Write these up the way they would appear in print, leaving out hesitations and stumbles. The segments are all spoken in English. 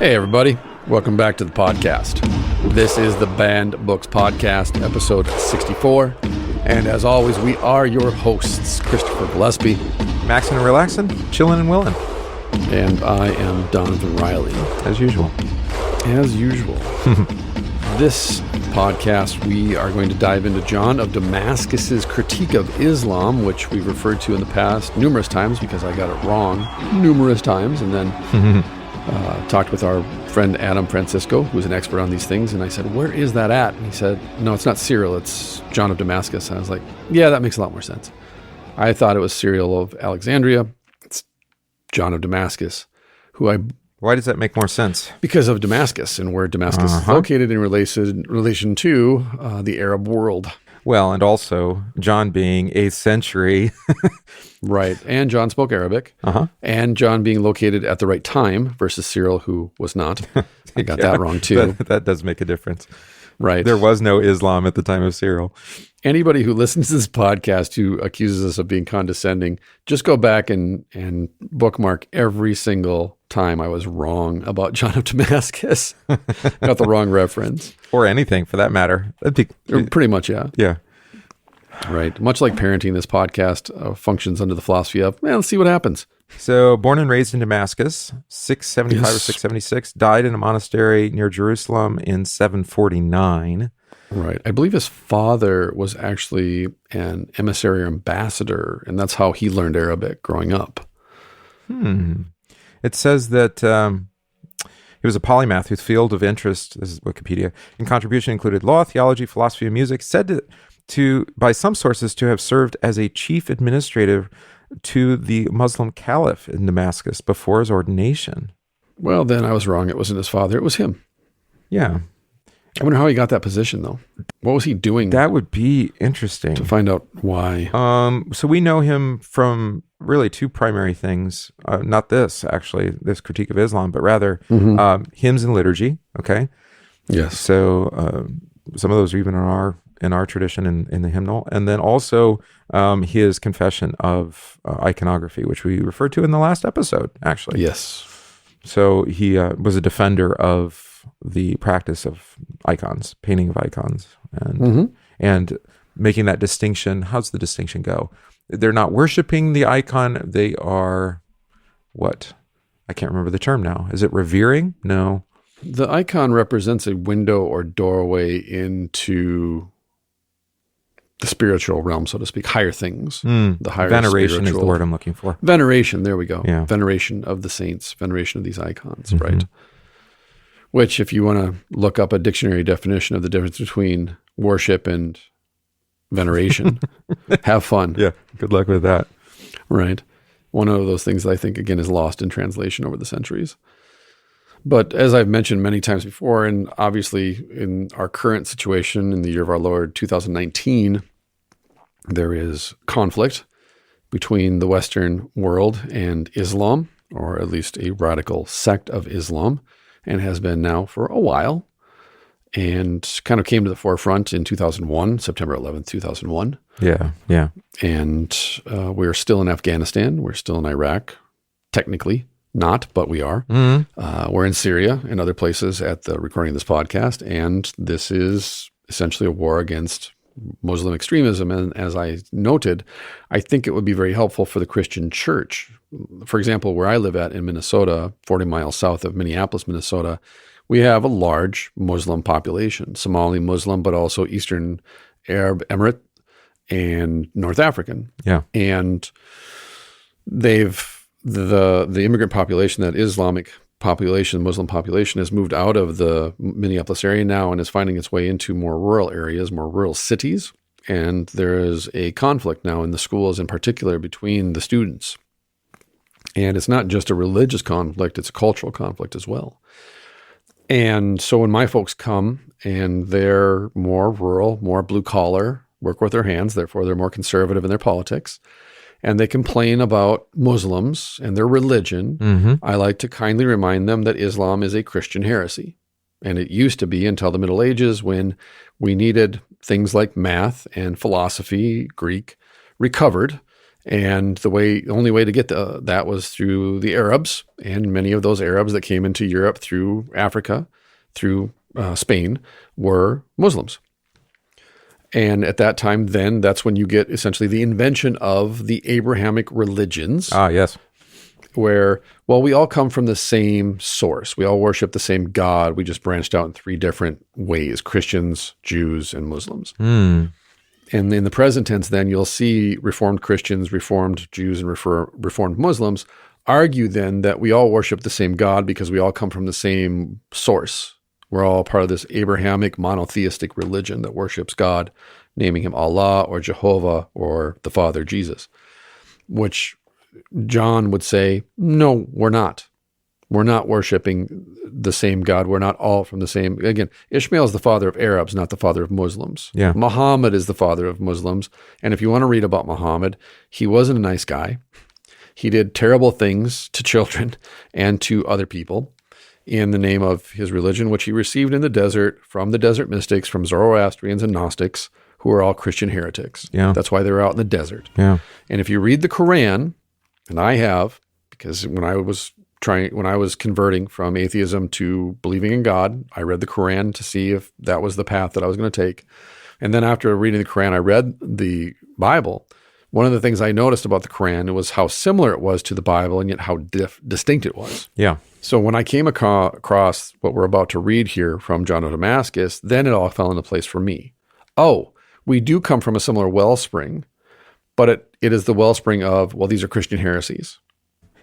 Hey, everybody. Welcome back to the podcast. This is the Banned Books Podcast, episode 64. And as always, we are your hosts, Christopher Gillespie. Maxing and relaxing, chilling and willing. And I am Jonathan Riley. As usual. As usual. This podcast, we are going to dive into John of Damascus's critique of Islam, which we've referred to in the past numerous times because I got it wrong numerous times. And then talked with our friend Adam Francisco, who's an expert on these things. And I said, where is that at? And he said, no, it's not Cyril, it's John of Damascus. And I was like, yeah, that makes a lot more sense. I thought it was Cyril of Alexandria. It's John of Damascus, Why does that make more sense? Because of Damascus and where Damascus is located in relation to the Arab world. Well, and also John being 8th century. Right. And John spoke Arabic. And John being located at the right time versus Cyril, who was not. I got that wrong too. That does make a difference. Right. There was no Islam at the time of Cyril. Anybody who listens to this podcast who accuses us of being condescending, just go back and bookmark every single time I was wrong about John of Damascus. Got the wrong reference. Or anything for that matter. Pretty much, yeah. Yeah. Right. Much like parenting, this podcast functions under the philosophy of, let's see what happens. So, born and raised in Damascus, 675 or 676, died in a monastery near Jerusalem in 749. Right. I believe his father was actually an emissary or ambassador, and that's how he learned Arabic growing up. It says that he was a polymath whose field of interest, this is Wikipedia, in contribution included law, theology, philosophy, and music, said to by some sources to have served as a chief administrator to the Muslim caliph in Damascus before his ordination. Well, then I was wrong. It wasn't his father. It was him. Yeah. I wonder how he got that position, though. What was he doing? That would be interesting. To find out why. So we know him from really two primary things. Not this critique of Islam, but rather hymns and liturgy. Okay. Yes. So some of those are even in our tradition in the hymnal, and then also his confession of iconography, which we referred to in the last episode, actually. Yes. So he was a defender of the practice of icons, painting of icons, and making that distinction. How's the distinction go? They're not worshiping the icon. They are what? I can't remember the term now. Is it revering? No. The icon represents a window or doorway into the spiritual realm, so to speak, higher things. The higher veneration is the word I'm looking for. Veneration, there we go. Yeah. Veneration of the saints, veneration of these icons, right? Which, if you want to look up a dictionary definition of the difference between worship and veneration, have fun. Yeah, good luck with that. Right. One of those things that I think, again, is lost in translation over the centuries. But as I've mentioned many times before, and obviously in our current situation in the year of our Lord 2019, there is conflict between the Western world and Islam, or at least a radical sect of Islam, and has been now for a while, and kind of came to the forefront in 2001, September 11th, 2001. Yeah. And we're still in Afghanistan. We're still in Iraq, technically. Not, but we are. We're in Syria and other places at the recording of this podcast, and this is essentially a war against Muslim extremism. And as I noted, I think it would be very helpful for the Christian church. For example, where I live at in Minnesota, 40 miles south of Minneapolis, Minnesota, we have a large Muslim population, Somali Muslim, but also Eastern Arab Emirate and North African. Yeah. And the immigrant population, that Islamic population, Muslim population, has moved out of the Minneapolis area now and is finding its way into more rural areas, more rural cities. And there is a conflict now in the schools in particular between the students. And it's not just a religious conflict, it's a cultural conflict as well. And so when my folks come and they're more rural, more blue collar, work with their hands, therefore they're more conservative in their politics, and they complain about Muslims and their religion, I like to kindly remind them that Islam is a Christian heresy. And it used to be until the Middle Ages, when we needed things like math and philosophy, Greek, recovered. And the only way to get that was through the Arabs, and many of those Arabs that came into Europe through Africa, through Spain, were Muslims. And at that time, then, that's when you get essentially the invention of the Abrahamic religions. Ah, yes. Where, well, we all come from the same source. We all worship the same God. We just branched out in 3 different ways: Christians, Jews, and Muslims. And in the present tense, then, you'll see Reformed Christians, Reformed Jews, and Reformed Muslims argue then that we all worship the same God because we all come from the same source. We're all part of this Abrahamic monotheistic religion that worships God, naming him Allah or Jehovah or the Father Jesus, which John would say, no, we're not. We're not worshiping the same God. We're not all from the same. Again, Ishmael is the father of Arabs, not the father of Muslims. Yeah. Muhammad is the father of Muslims. And if you want to read about Muhammad, he wasn't a nice guy. He did terrible things to children and to other people in the name of his religion, which he received in the desert from the desert mystics, from Zoroastrians and Gnostics, who are all Christian heretics. Yeah. That's why they're out in the desert. Yeah. And if you read the Quran, and I have, because when I was converting from atheism to believing in God, I read the Quran to see if that was the path that I was going to take. And then after reading the Quran, I read the Bible. One of the things I noticed about the Quran was how similar it was to the Bible and yet how distinct it was. Yeah. So when I came across what we're about to read here from John of Damascus, then it all fell into place for me. Oh, we do come from a similar wellspring, but it is the wellspring of, well, these are Christian heresies.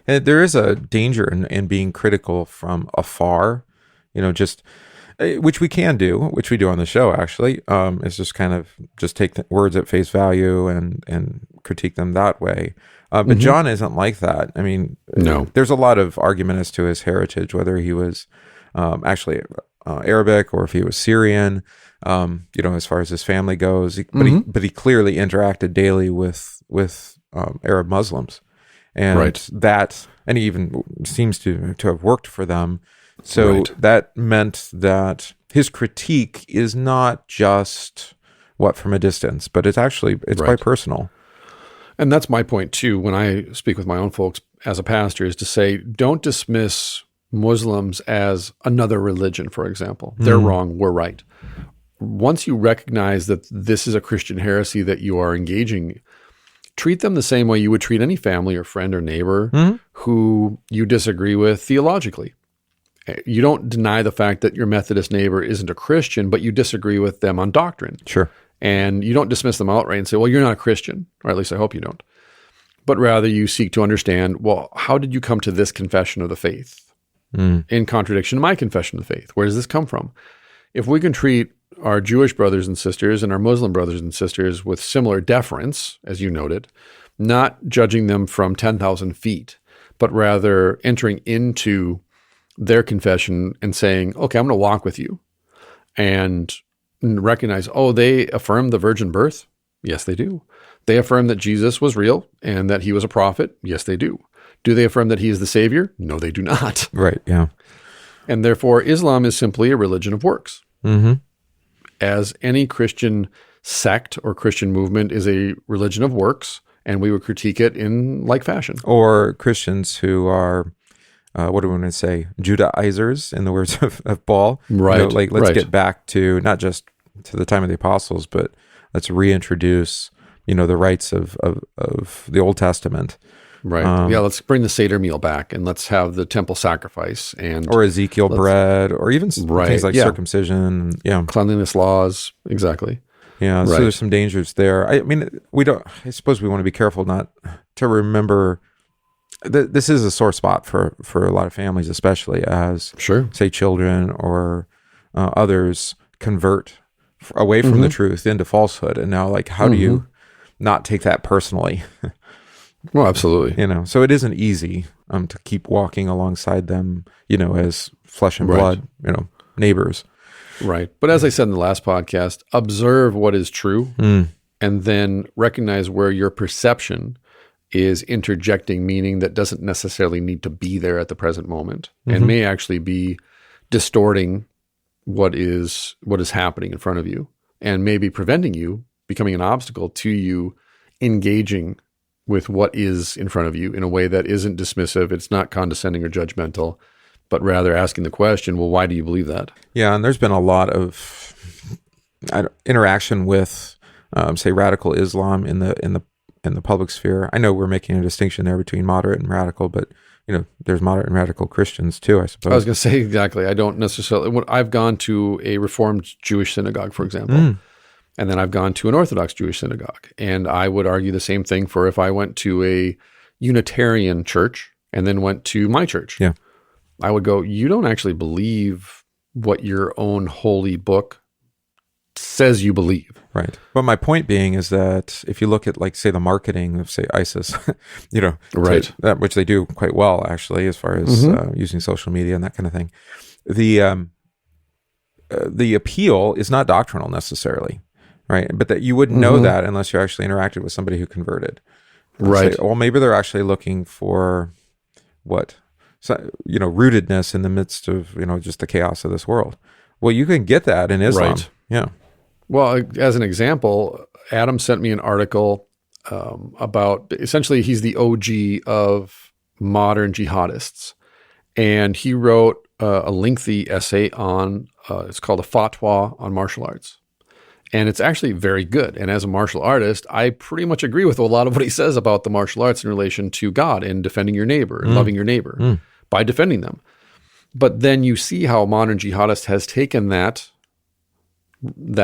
And there is a danger in being critical from afar, just which we can do, which we do on the show, actually, is just kind of just take the words at face value and critique them that way. But John isn't like that. I mean, no. There's a lot of argument as to his heritage, whether he was actually Arabic or if he was Syrian, as far as his family goes. But he clearly interacted daily with Arab Muslims. And and he even seems to have worked for them. So that meant that his critique is not just from a distance, but it's quite personal. And that's my point too, when I speak with my own folks as a pastor, is to say, don't dismiss Muslims as another religion, for example. They're wrong, we're right. Once you recognize that this is a Christian heresy that you are engaging, treat them the same way you would treat any family or friend or neighbor who you disagree with theologically. You don't deny the fact that your Methodist neighbor isn't a Christian, but you disagree with them on doctrine. Sure. And you don't dismiss them outright and say, well, you're not a Christian, or at least I hope you don't. But rather you seek to understand, well, how did you come to this confession of the faith in contradiction to my confession of the faith? Where does this come from? If we can treat our Jewish brothers and sisters and our Muslim brothers and sisters with similar deference, as you noted, not judging them from 10,000 feet, but rather entering into their confession and saying, okay, I'm going to walk with you, and recognize, they affirm the virgin birth? Yes, they do. They affirm that Jesus was real and that he was a prophet? Yes, they do. Do they affirm that he is the Savior? No, they do not. Right, yeah. And therefore, Islam is simply a religion of works. As any Christian sect or Christian movement is a religion of works, and we would critique it in like fashion. Or Christians who are what do we want to say? Judaizers, in the words of Paul. Right. Let's get back to not just to the time of the apostles, but let's reintroduce, the rights of the Old Testament. Right. Let's bring the Seder meal back, and let's have the temple sacrifice, or Ezekiel bread, or even things like circumcision. Yeah. Cleanliness laws. Exactly. Yeah. So there's some dangers there. I suppose we want to be careful not to remember. This is a sore spot for a lot of families, especially as, say, children or others convert away from the truth into falsehood. And now, how do you not take that personally? Well, absolutely. So it isn't easy to keep walking alongside them, as flesh and blood, neighbors. Right. But as I said in the last podcast, observe what is true and then recognize where your perception is interjecting meaning that doesn't necessarily need to be there at the present moment and may actually be distorting what is happening in front of you and maybe preventing you, becoming an obstacle to you engaging with what is in front of you in a way that isn't dismissive. It's not condescending or judgmental, but rather asking the question, well, why do you believe that? Yeah, and there's been a lot of interaction with, say, radical Islam in the public sphere. I know we're making a distinction there between moderate and radical, but there's moderate and radical Christians too, I suppose. I was going to say exactly. I don't necessarily. I've gone to a Reformed Jewish synagogue, for example, and then I've gone to an Orthodox Jewish synagogue, and I would argue the same thing for if I went to a Unitarian church and then went to my church. Yeah, I would go, you don't actually believe what your own holy book says you believe. Right. But my point being is that if you look at, like, say, the marketing of, say, ISIS, right, that, which they do quite well, actually, as far as using social media and that kind of thing, the appeal is not doctrinal necessarily, right? But that you wouldn't know that unless you actually interacted with somebody who converted. Right. Say, well, maybe they're actually looking for what? So, rootedness in the midst of, just the chaos of this world. Well, you can get that in Islam. Right. Yeah. Well, as an example, Adam sent me an article about, essentially, he's the OG of modern jihadists. And he wrote a lengthy essay on, it's called a fatwa on martial arts. And it's actually very good. And as a martial artist, I pretty much agree with a lot of what he says about the martial arts in relation to God and defending your neighbor and loving your neighbor by defending them. But then you see how modern jihadist has taken that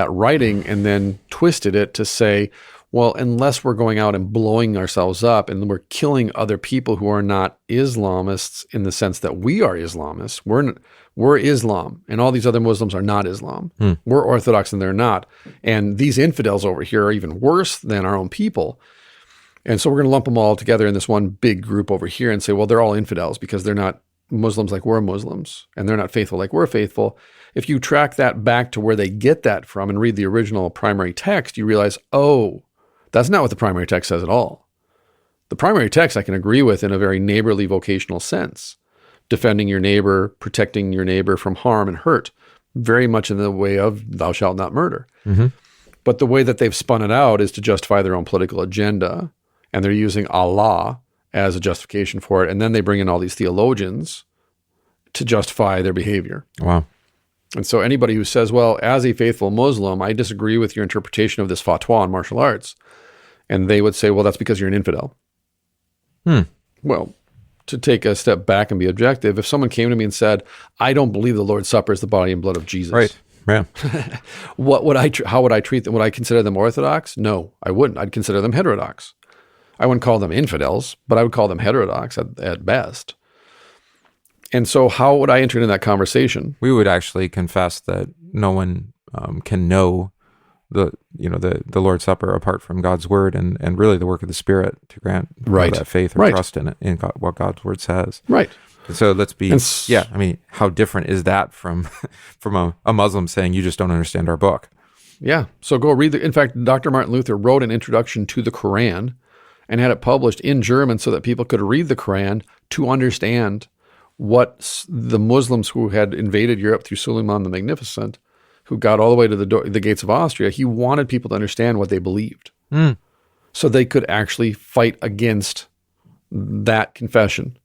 writing and then twisted it to say, well, unless we're going out and blowing ourselves up and we're killing other people who are not Islamists in the sense that we are Islamists, we're Islam and all these other Muslims are not Islam. We're Orthodox and they're not. And these infidels over here are even worse than our own people. And so we're going to lump them all together in this one big group over here and say, well, they're all infidels because they're not Muslims like we're Muslims and they're not faithful like we're faithful. If you track that back to where they get that from and read the original primary text, you realize, oh, that's not what the primary text says at all. The primary text I can agree with in a very neighborly vocational sense. Defending your neighbor, protecting your neighbor from harm and hurt, very much in the way of thou shalt not murder. But the way that they've spun it out is to justify their own political agenda, and they're using Allah as a justification for it, and then they bring in all these theologians to justify their behavior. Wow. And so anybody who says, well, as a faithful Muslim, I disagree with your interpretation of this fatwa on martial arts, and they would say, well, that's because you're an infidel. Well, to take a step back and be objective, if someone came to me and said, I don't believe the Lord's Supper is the body and blood of Jesus. Right. Yeah. How would I treat them? Would I consider them Orthodox? No, I wouldn't. I'd consider them heterodox. I wouldn't call them infidels, but I would call them heterodox at best. And so how would I enter into that conversation? We would actually confess that no one can know the Lord's Supper apart from God's word and really the work of the Spirit to grant that faith or trust in it, in God, what God's word says. Right. So let's be, how different is that from a Muslim saying, you just don't understand our book? Yeah. So go read in fact, Dr. Martin Luther wrote an introduction to the Quran and had it published in German so that people could read the Quran to understand what the Muslims who had invaded Europe through Suleiman the Magnificent, who got all the way to the gates of Austria, he wanted people to understand what they believed so they could actually fight against that confession.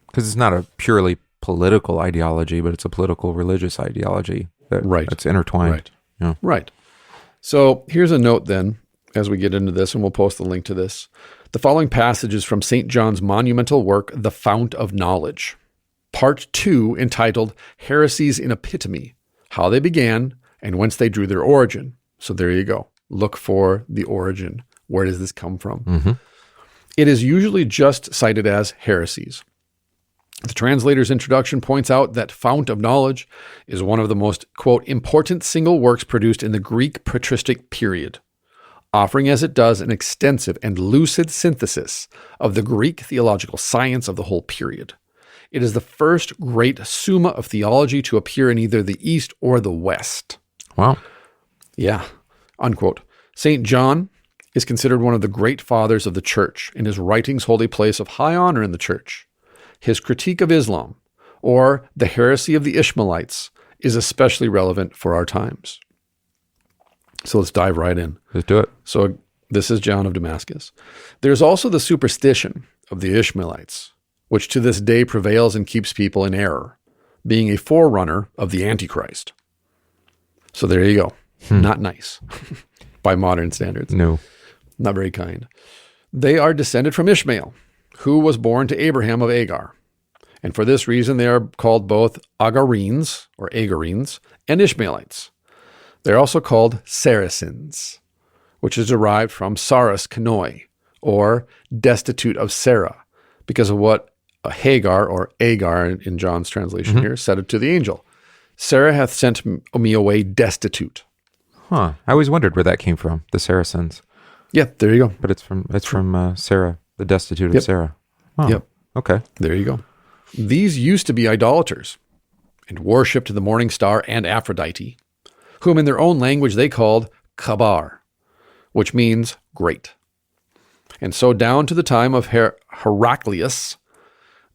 Because it's not a purely political ideology, but it's a political religious ideology that's intertwined. Right. Yeah. Right. So here's a note then, as we get into this, and we'll post the link to this. The following passage is from St. John's monumental work, The Fount of Knowledge, Part 2, entitled Heresies in Epitome, How They Began and Whence They Drew Their Origin. So there you go. Look for the origin. Where does this come from? It is usually just cited as heresies. The translator's introduction points out that Fount of Knowledge is one of the most, quote, important single works produced in the Greek patristic period, offering as it does an extensive and lucid synthesis of the Greek theological science of the whole period. It is the first great summa of theology to appear in either the East or the West. Wow. Yeah, unquote. St. John is considered one of the great fathers of the church, and his writings hold a place of high honor in the church. His critique of Islam, or the heresy of the Ishmaelites, is especially relevant for our times. So let's dive right in. Let's do it. So This is John of Damascus. There's also the superstition of the Ishmaelites, which to this day prevails and keeps people in error, being a forerunner of the Antichrist. So there you go. Not nice by modern standards. No. Not very kind. They are descended from Ishmael, who was born to Abraham of Agar. And for this reason, they are called both Agarenes, or Agarenes, and Ishmaelites. They're also called Saracens, which is derived from Saras Kanoi, or destitute of Sarah, because of what Hagar, or Agar in John's translation here, said to the angel. Sarah hath sent me away destitute. Huh. I always wondered where that came from, the Saracens. Yeah, there you go. But it's from Sarah, the destitute of Sarah. Oh, Yep. Okay. There you go. These used to be idolaters and worshipped the morning star and Aphrodite, whom in their own language they called Kabar, which means great. And so down to the time of Heraclius,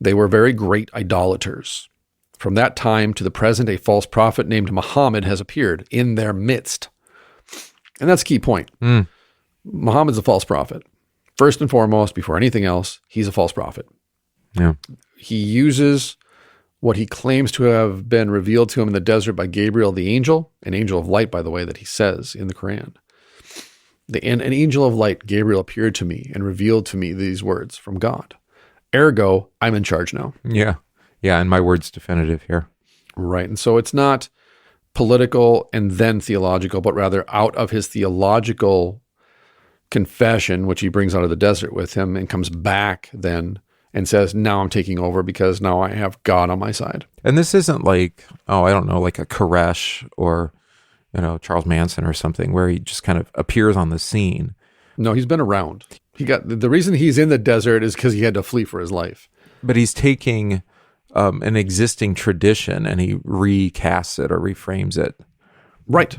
they were very great idolaters. From that time to the present, a false prophet named Muhammad has appeared in their midst. And that's a key point. Muhammad's a false prophet. First and foremost, before anything else, he's a false prophet. Yeah. He uses what he claims to have been revealed to him in the desert by Gabriel the angel, an angel of light, by the way, that he says in the Quran. An angel of light, Gabriel, appeared to me and revealed to me these words from God. Ergo, I'm in charge now. Yeah. Yeah, and my word's definitive here. Right. And so it's not political and then theological, but rather out of his theological confession, which he brings out of the desert with him and comes back then and says, now I'm taking over because now I have God on my side. And this isn't like, I don't know, like a Koresh or, Charles Manson or something where he just kind of appears on the scene. No, he's been around. The reason he's in the desert is because he had to flee for his life. But he's taking an existing tradition and he recasts it or reframes it. Right.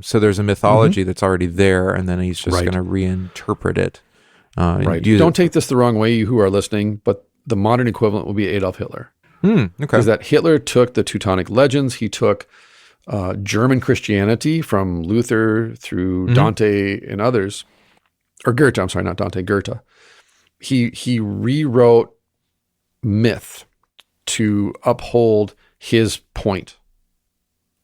So there's a mythology that's already there and then he's just going to reinterpret it. Right. Don't take this the wrong way, you who are listening, but the modern equivalent will be Adolf Hitler. Okay. Is that Hitler took the Teutonic legends, he took German Christianity from Luther through Dante and others, or Goethe, I'm sorry, not Dante, Goethe. He rewrote myth to uphold his point,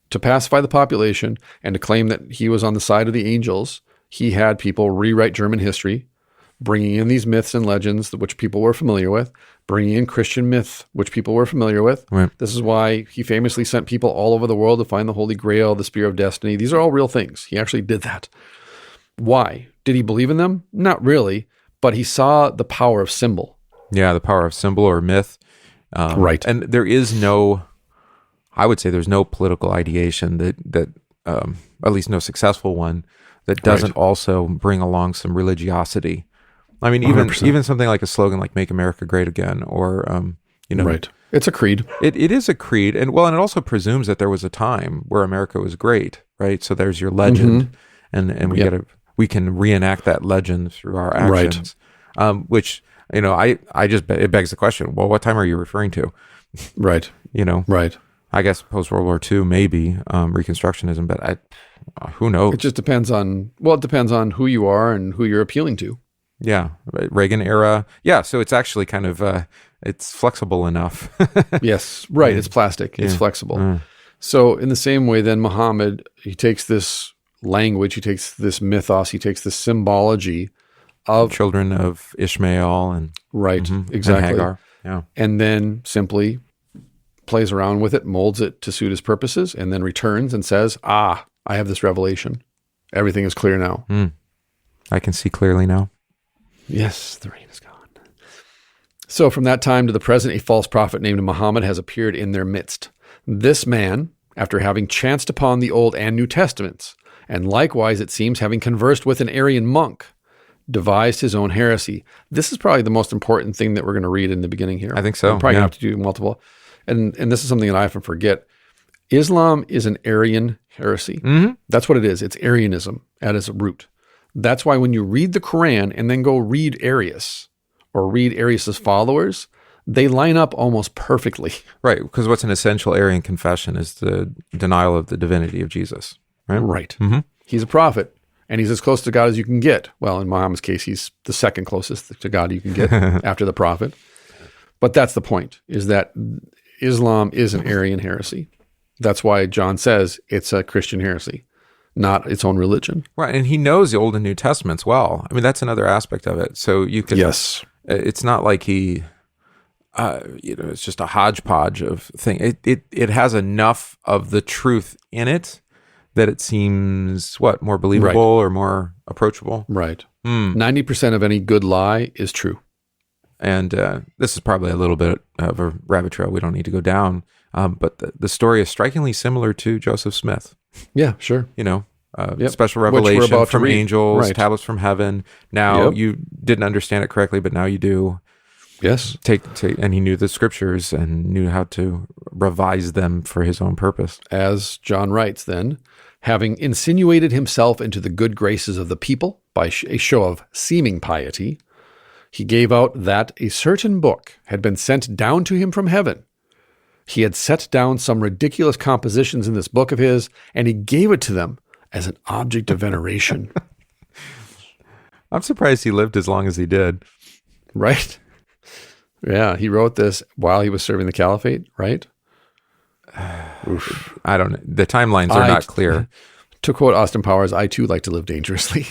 to pacify the population and to claim that he was on the side of the angels. He had people rewrite German history, bringing in these myths and legends which people were familiar with, bringing in Christian myth, which people were familiar with. Right. This is why he famously sent people all over the world to find the Holy Grail, the Spear of Destiny. These are all real things. He actually did that. Why? Did he believe in them? Not really, but he saw the power of symbol. Yeah, the power of symbol or myth. Right. And there is I would say there's no political ideation that at least no successful one, that doesn't also bring along some religiosity. I mean, even something like a slogan like "Make America Great Again," or right. It's a creed. It is a creed, and it also presumes that there was a time where America was great, right? So there's your legend, and we can reenact that legend through our actions, which it begs the question: well, what time are you referring to? Right. Right. I guess post World War II, maybe Reconstructionism, but who knows? It just depends on who you are and who you're appealing to. Yeah, Reagan era. Yeah, so it's actually kind of it's flexible enough. Yes, right. It's plastic. It's flexible. So in the same way, then Muhammad, he takes this language, he takes this mythos, he takes this symbology of children of Ishmael and exactly, and Hagar. Yeah, and then simply plays around with it, molds it to suit his purposes, and then returns and says, I have this revelation. Everything is clear now. I can see clearly now. Yes, the rain is gone. So from that time to the present, a false prophet named Muhammad has appeared in their midst. This man, after having chanced upon the Old and New Testaments, and likewise, it seems, having conversed with an Arian monk, devised his own heresy. This is probably the most important thing that we're going to read in the beginning here. I think so. We're probably going to have to do multiple. And this is something that I often forget. Islam is an Arian heresy. That's what it is. It's Arianism at its root. That's why when you read the Quran and then go read Arius or read Arius's followers, they line up almost perfectly. Right, because what's an essential Arian confession is the denial of the divinity of Jesus. Right. He's a prophet, and he's as close to God as you can get. Well, in Muhammad's case, he's the second closest to God you can get after the prophet. But that's the point, is that Islam is an Arian heresy. That's why John says it's a Christian heresy, not its own religion. Right, and he knows the Old and New Testaments well. I mean, that's another aspect of it. So you could, yes, it's not like he, it's just a hodgepodge of thing. It has enough of the truth in it that it seems more believable or more approachable. Right. 90% of any good lie is true. And this is probably a little bit of a rabbit trail we don't need to go down. But the story is strikingly similar to Joseph Smith. Yeah, sure. Special revelation from angels, right. tablets from heaven. Now you didn't understand it correctly, but now you do. Yes. And he knew the scriptures and knew how to revise them for his own purpose. As John writes then, having insinuated himself into the good graces of the people by a show of seeming piety, he gave out that a certain book had been sent down to him from heaven. He had set down some ridiculous compositions in this book of his, and he gave it to them as an object of veneration. I'm surprised he lived as long as he did. Right? Yeah, he wrote this while he was serving the caliphate, right? I don't know. The timelines are not clear. To quote Austin Powers, I too like to live dangerously.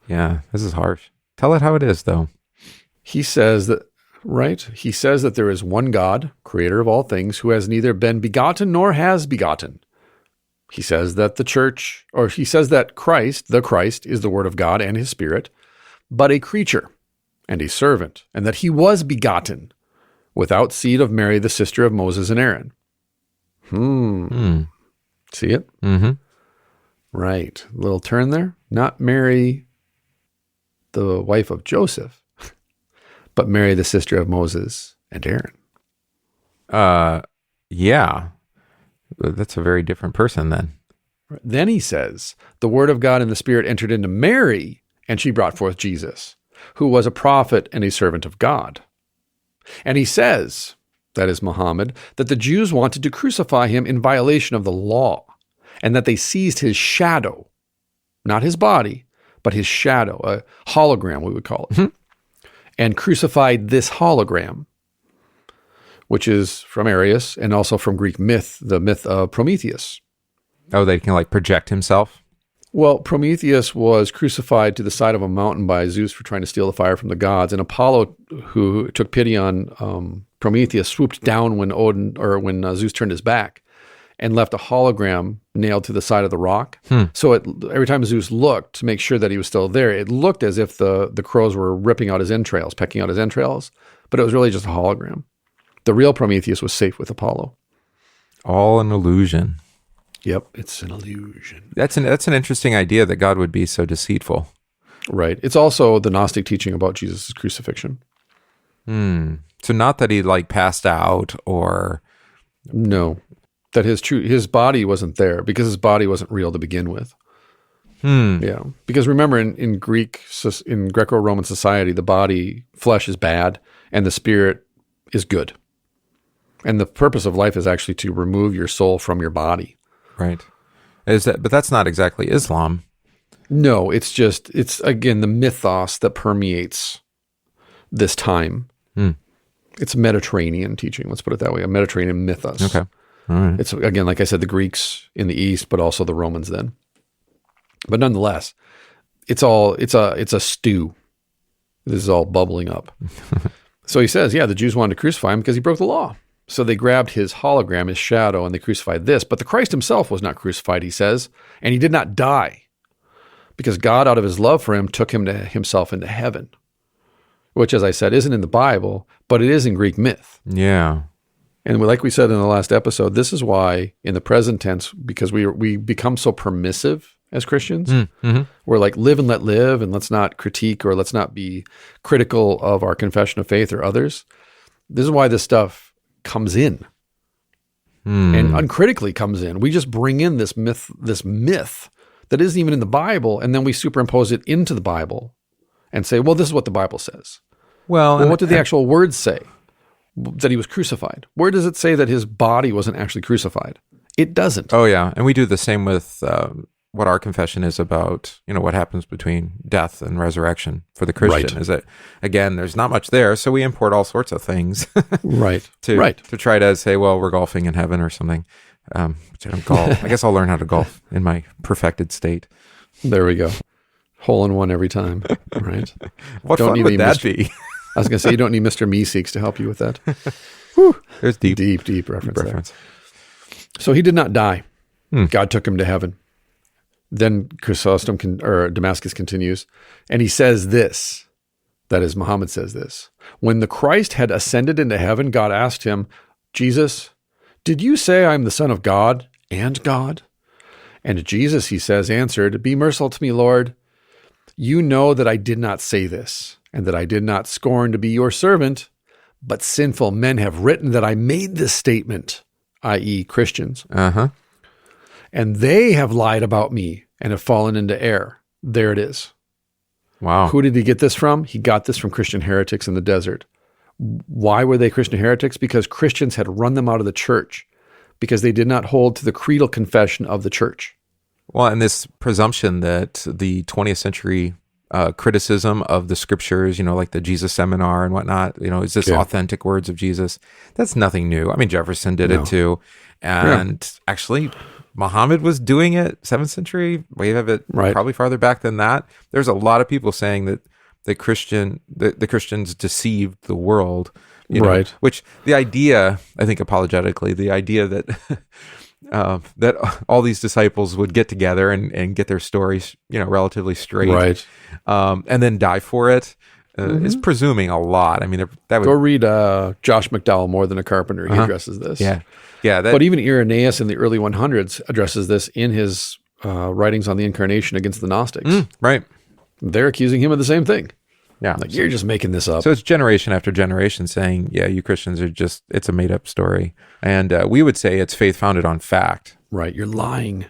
Yeah, this is harsh. Tell it how it is, though. He says that, right? He says that there is one God, creator of all things, who has neither been begotten nor has begotten. He says that he says that Christ, the Christ, is the Word of God and his Spirit, but a creature and a servant, and that he was begotten without seed of Mary, the sister of Moses and Aaron. See it? Mm-hmm. Right. Little turn there. Not Mary, the wife of Joseph, but Mary, the sister of Moses and Aaron. Yeah. That's a very different person then. Then he says, the Word of God and the Spirit entered into Mary, and she brought forth Jesus, who was a prophet and a servant of God. And he says, that is Muhammad, that the Jews wanted to crucify him in violation of the law, and that they seized his shadow, not his body, but his shadow, a hologram, we would call it, and crucified this hologram, which is from Arius and also from Greek myth, the myth of Prometheus. Oh, they can project himself? Well, Prometheus was crucified to the side of a mountain by Zeus for trying to steal the fire from the gods, and Apollo, who took pity on Prometheus, swooped down when Zeus turned his back and left a hologram nailed to the side of the rock. So every time Zeus looked to make sure that he was still there, it looked as if the crows were ripping out his entrails, pecking out his entrails, but it was really just a hologram. The real Prometheus was safe with Apollo. All an illusion. Yep, it's an illusion. That's an interesting idea that God would be so deceitful. Right. It's also the Gnostic teaching about Jesus' crucifixion. So not that he passed out or... No, that his body wasn't there because his body wasn't real to begin with. Yeah, because remember in Greco-Roman society, the flesh is bad and the spirit is good. And the purpose of life is actually to remove your soul from your body. Right. But that's not exactly Islam. No, it's again the mythos that permeates this time. It's Mediterranean teaching, let's put it that way, a Mediterranean mythos. Okay. All right. It's, again, like I said, the Greeks in the East, but also the Romans then. But nonetheless, it's a stew. This is all bubbling up. So he says, the Jews wanted to crucify him because he broke the law. So they grabbed his hologram, his shadow, and they crucified this. But the Christ himself was not crucified, he says, and he did not die because God, out of his love for him, took him to himself into heaven, which, as I said, isn't in the Bible, but it is in Greek myth. Yeah. And like we said in the last episode, this is why in the present tense, because we become so permissive as Christians, we're like, live and let live, and let's not critique or let's not be critical of our confession of faith or others. This is why this stuff comes in and uncritically comes in. We just bring in this myth that isn't even in the Bible, and then we superimpose it into the Bible and say, well, this is what the Bible says. Well, what did the actual words say? That he was crucified. Where does it say that his body wasn't actually crucified? It doesn't. Oh, yeah. And we do the same with what our confession is about, what happens between death and resurrection for the Christian. Right. Is that, again, there's not much there, so we import all sorts of things Right. to try to say, well, we're golfing in heaven or something. Which I don't golf. I guess I'll learn how to golf in my perfected state. There we go. Hole in one every time, right? What fun would that be? I was going to say, you don't need Mr. Meeseeks to help you with that. There's Deep reference. So he did not die. God took him to heaven. Then Damascus continues, and he says this, that is, Muhammad says this. When the Christ had ascended into heaven, God asked him, Jesus, did you say I am the Son of God and God? And Jesus, he says, answered, be merciful to me, Lord. You know that I did not say this, and that I did not scorn to be your servant, but sinful men have written that I made this statement, i.e. Christians. And they have lied about me and have fallen into error. There it is. Wow. Who did he get this from? He got this from Christian heretics in the desert. Why were they Christian heretics? Because Christians had run them out of the church because they did not hold to the creedal confession of the church. Well, and this presumption that the 20th century criticism of the scriptures, like the Jesus seminar and whatnot, is this authentic words of Jesus? That's nothing new. I mean, Jefferson did it too. And actually, Muhammad was doing it, 7th century. We have it probably farther back than that. There's a lot of people saying that the Christians deceived the world, which the idea, I think apologetically, the idea that that all these disciples would get together and get their stories, relatively straight, and then die for it, is presuming a lot. I mean, that would go read Josh McDowell, More Than a Carpenter. He addresses this. Yeah. But even Irenaeus in the early 100s addresses this in his writings on the Incarnation against the Gnostics. Right. They're accusing him of the same thing. Yeah. Like, you're just making this up. So it's generation after generation saying, you Christians are it's a made up story. And we would say it's faith founded on fact. Right. You're lying.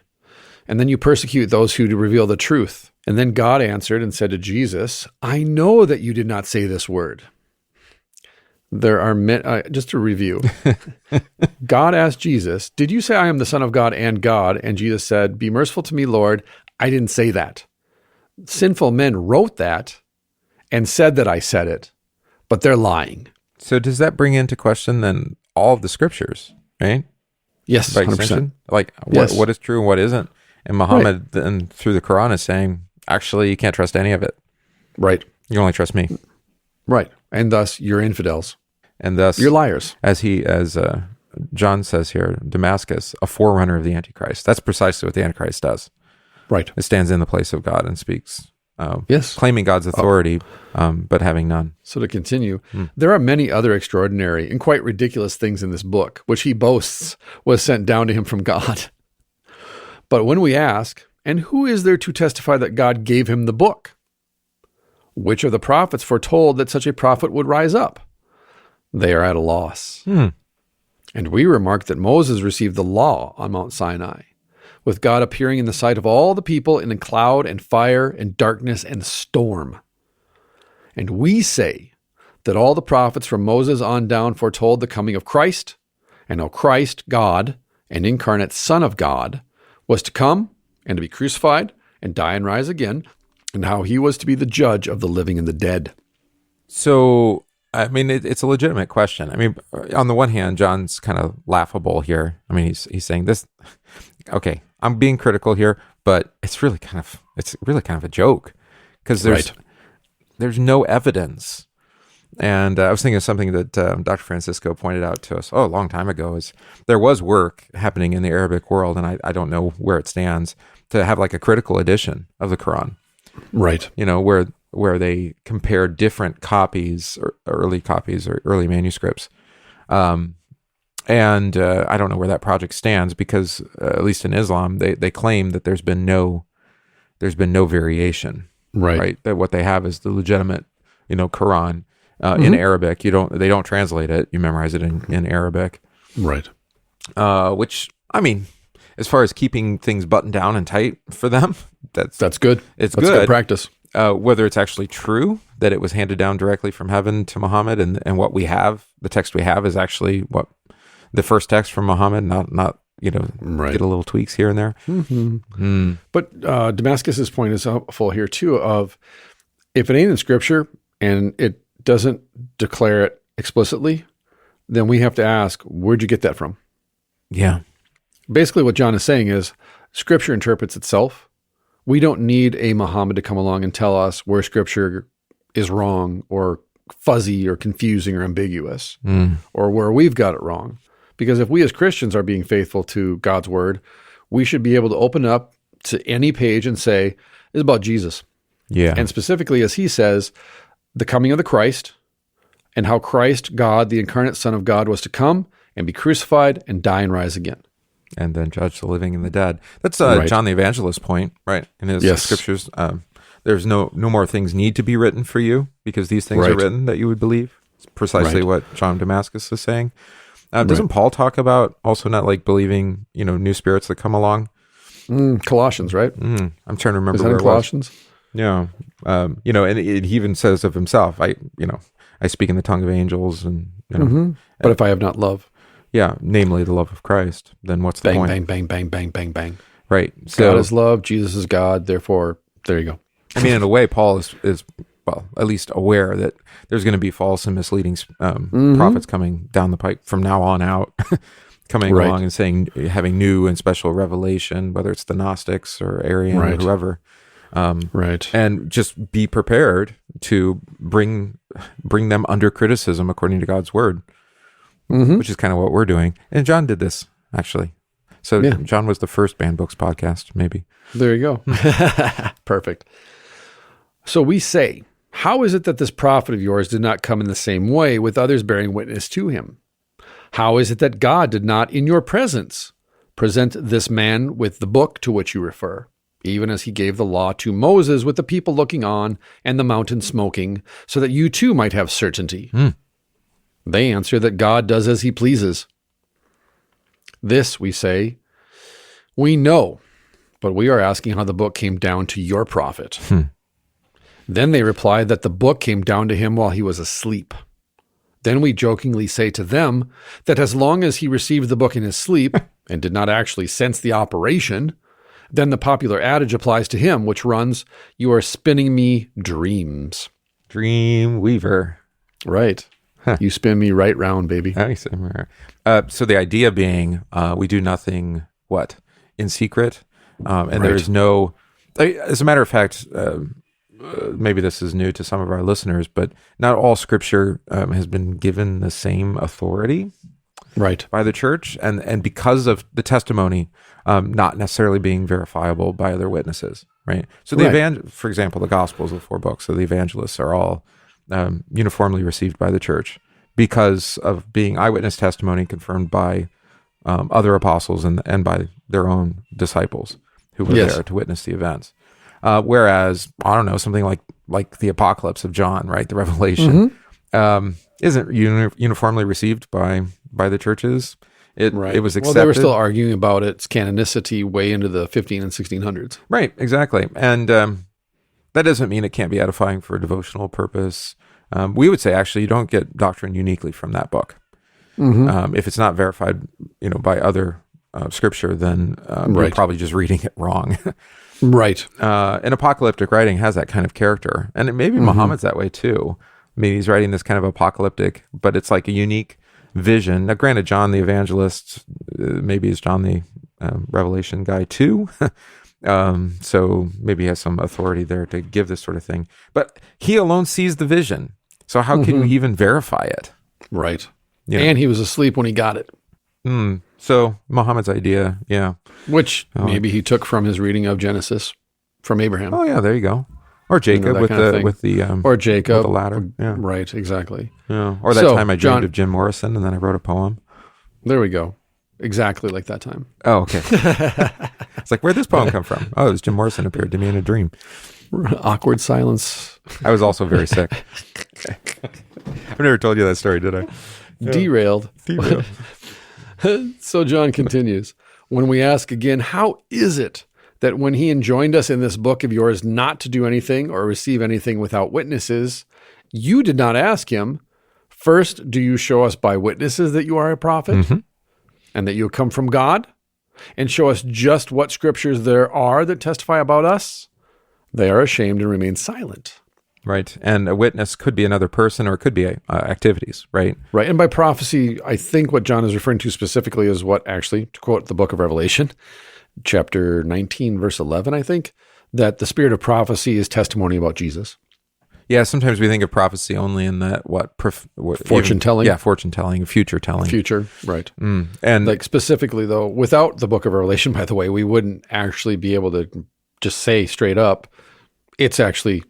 And then you persecute those who reveal the truth. And then God answered and said to Jesus, I know that you did not say this word. There are just to review. God asked Jesus, did you say I am the Son of God and God? And Jesus said, be merciful to me, Lord. I didn't say that. Sinful men wrote that and said that I said it, but they're lying. So does that bring into question then all of the scriptures, right? Yes, by 100%. extension? Like what is true and what isn't? And Muhammad then through the Quran is saying, actually, you can't trust any of it. Right. You only trust me. Right. And thus you're infidels. And thus you're liars. As John says here, Damascus, a forerunner of the Antichrist. That's precisely what the Antichrist does. Right. It stands in the place of God and speaks. Yes. Claiming God's authority, but having none. So to continue, there are many other extraordinary and quite ridiculous things in this book, which he boasts was sent down to him from God. But when we ask, and who is there to testify that God gave him the book? Which of the prophets foretold that such a prophet would rise up? They are at a loss. And we remark that Moses received the law on Mount Sinai, with God appearing in the sight of all the people in a cloud and fire and darkness and storm. And we say that all the prophets from Moses on down foretold the coming of Christ, and how Christ, God, and incarnate Son of God, was to come and to be crucified and die and rise again, and how he was to be the judge of the living and the dead. So, I mean, it's a legitimate question. I mean, on the one hand, John's kind of laughable here. I mean, he's saying this, okay, I'm being critical here, but it's really kind of a joke because there's no evidence. And I was thinking of something that Dr. Francisco pointed out to us a long time ago is there was work happening in the Arabic world, and I don't know where it stands, to have like a critical edition of the Quran. Right. Where they compare different copies or early manuscripts. And I don't know where that project stands because at least in Islam, they claim that there's been no variation. Right. That what they have is the legitimate, Quran in Arabic. They don't translate it. You memorize it in Arabic. Right. Which, I mean, as far as keeping things buttoned down and tight for them, that's good. That's good practice. Whether it's actually true that it was handed down directly from heaven to Muhammad, and what we have, the text we have, is actually what the first text from Muhammad, not Right. get a little tweaks here and there. But Damascus's point is helpful here too, of if it ain't in Scripture and it doesn't declare it explicitly, then we have to ask, where'd you get that from? Yeah. Basically what John is saying is Scripture interprets itself. We don't need a Muhammad to come along and tell us where Scripture is wrong or fuzzy or confusing or ambiguous, or where we've got it wrong. Because if we as Christians are being faithful to God's word, we should be able to open up to any page and say, it's about Jesus. Yeah. And specifically, as he says, the coming of the Christ and how Christ, God, the incarnate Son of God, was to come and be crucified and die and rise again. And then judge the living and the dead. That's Right. John the Evangelist's point, right? In his Yes. scriptures, there's no more things need to be written for you because these things are Right. written that you would believe. It's precisely Right. what John of Damascus is saying. Doesn't Paul talk about also not like believing, new spirits that come along? Colossians, right? I'm trying to remember Is that where in it was. Colossians? Yeah. And he even says of himself, I speak in the tongue of angels and, But if I have not love, yeah, namely the love of Christ, then what's the bang, point? bang, bang, bang, bang, bang, bang. Right. So, God is love, Jesus is God, therefore, there you go. I mean, in a way, Paul is well, at least aware that there's going to be false and misleading prophets coming down the pike from now on out, coming Right. along and saying, having new and special revelation, whether it's the Gnostics or Arian or Right. whoever. Right. And just be prepared to bring them under criticism according to God's word, which is kind of what we're doing. And John did this, actually. So Yeah. John was the first Banned Books podcast, maybe. There you go. Perfect. So we say, how is it that this prophet of yours did not come in the same way with others bearing witness to him? How is it that God did not in your presence present this man with the book to which you refer, even as he gave the law to Moses with the people looking on and the mountain smoking, so that you too might have certainty? They answer that God does as he pleases. This, we say, we know, but we are asking how the book came down to your prophet. Then they reply that the book came down to him while he was asleep. Then we jokingly say to them that as long as he received the book in his sleep and did not actually sense the operation, then the popular adage applies to him, which runs, "You are spinning me dreams." Dream Weaver. Right. You spin me right round, baby. So the idea being, we do nothing, in secret? And there Right. is no, as a matter of fact, maybe this is new to some of our listeners, but not all scripture has been given the same authority Right. by the church. And because of the testimony not necessarily being verifiable by other witnesses, right? So for example, the Gospels, the 4 books of the evangelists are all uniformly received by the church because of being eyewitness testimony confirmed by other apostles and by their own disciples who were there to witness the events. Whereas, I don't know, something like the Apocalypse of John, right? The Revelation isn't uniformly received by the churches. It was accepted. Well, they were still arguing about its canonicity way into the 15 and 1600s. Right, exactly. And that doesn't mean it can't be edifying for a devotional purpose. We would say, actually, you don't get doctrine uniquely from that book. If it's not verified, by other scripture, then you're probably just reading it wrong. Right. And apocalyptic writing has that kind of character. And maybe Muhammad's that way too. I mean, he's writing this kind of apocalyptic, but it's like a unique vision. Now, granted, John the Evangelist, maybe is John the Revelation guy too. So maybe he has some authority there to give this sort of thing. But he alone sees the vision. So how can you even verify it? Right. And he was asleep when he got it. So Muhammad's idea, Which maybe he took from his reading of Genesis from Abraham. Oh yeah, there you go. Or Jacob that with kind of thing. or Jacob with the ladder. Yeah. Right, exactly. Yeah. Or that time I dreamed of Jim Morrison and then I wrote a poem. There we go. Exactly like that time. Oh, okay. It's like, where'd this poem come from? Oh, it was Jim Morrison appeared to me in a dream. Awkward silence. I was also very sick. I've never told you that story, did I? Derailed. So John continues, when we ask again, how is it that when he enjoined us in this book of yours not to do anything or receive anything without witnesses, you did not ask him, first, do you show us by witnesses that you are a prophet and that you come from God? and show us just what scriptures there are that testify about us, they are ashamed and remain silent. Right. And a witness could be another person, or it could be activities, right? Right. And by prophecy, I think what John is referring to specifically is what actually, to quote the book of Revelation, chapter 19, verse 11, I think, that the spirit of prophecy is testimony about Jesus. Yeah, sometimes we think of prophecy only in that, fortune telling? Yeah, fortune telling, future telling. Future, right. And like specifically, though, without the book of Revelation, by the way, we wouldn't actually be able to just say straight up, it's actually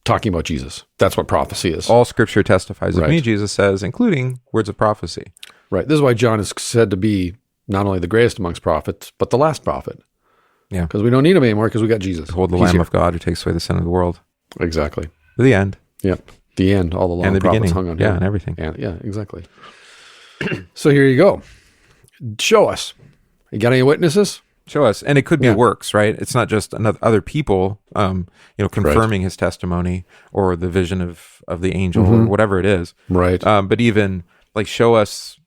talking about Jesus. That's what prophecy is. all scripture testifies of Right. me, Jesus says, including words of prophecy. Right. This is why John is said to be not only the greatest amongst prophets, but the last prophet. Yeah. Because we don't need him anymore because we got Jesus. Behold the He's Lamb here. of God who takes away the sin of the world. Exactly. The end. Yep. The end. All the long And the prophets beginning. hung on Yeah, him. and everything. And, yeah, exactly. So here you go. Show us. You got any witnesses? Show us. And it could be Yeah. works, right? It's not just other people, confirming his testimony or the vision of the angel or whatever it is. Right. But even like show us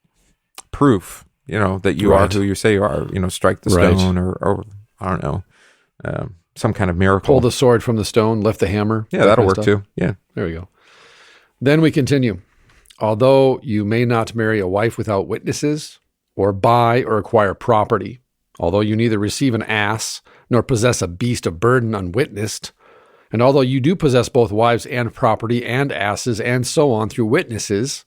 proof, that you are Right. who you say you are, strike the Right. stone or I don't know, some kind of miracle. Pull the sword from the stone, lift the hammer. Yeah, that that'll kind work of stuff. too. Yeah. There we go. Then we continue. Although you may not marry a wife without witnesses, or buy or acquire property, although you neither receive an ass nor possess a beast of burden unwitnessed, and although you do possess both wives and property and asses and so on through witnesses,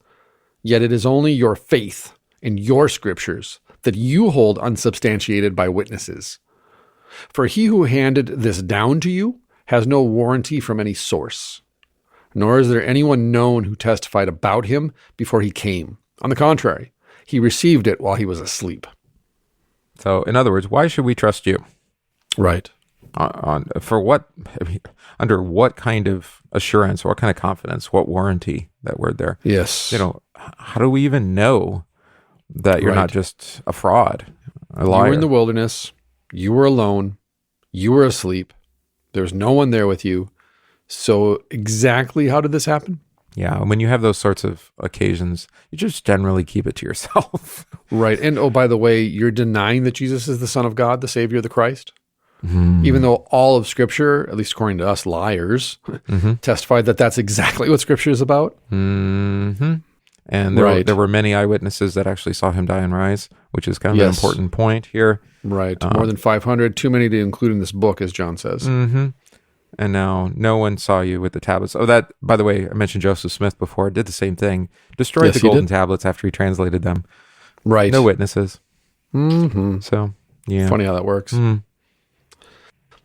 yet it is only your faith and your scriptures that you hold unsubstantiated by witnesses. For he who handed this down to you has no warranty from any source, nor is there anyone known who testified about him before he came. On the contrary, he received it while he was asleep. So in other words, why should we trust you? Right. For what, under what kind of assurance, what kind of confidence, what warranty, that word there. Yes. How do we even know that you're Right. not just a fraud, a You liar? were in the wilderness. You were alone. You were asleep. There's no one there with you. So exactly how did this happen? Yeah, when you have those sorts of occasions, you just generally keep it to yourself. Right. And oh, by the way, you're denying that Jesus is the Son of God, the Savior, the Christ? Even though all of Scripture, at least according to us liars, testified that that's exactly what Scripture is about. Mm-hmm. And Right. there were many eyewitnesses that actually saw him die and rise, which is kind of an Yes. important point here. Right. More than 500, too many to include in this book, as John says. Mm-hmm. And now no one saw you with the tablets. Oh, that, by the way, I mentioned Joseph Smith before, did the same thing. Destroyed Yes, the he golden did. tablets after he translated them. Right. No witnesses. Mm-hmm. So, yeah. Funny how that works. Mm.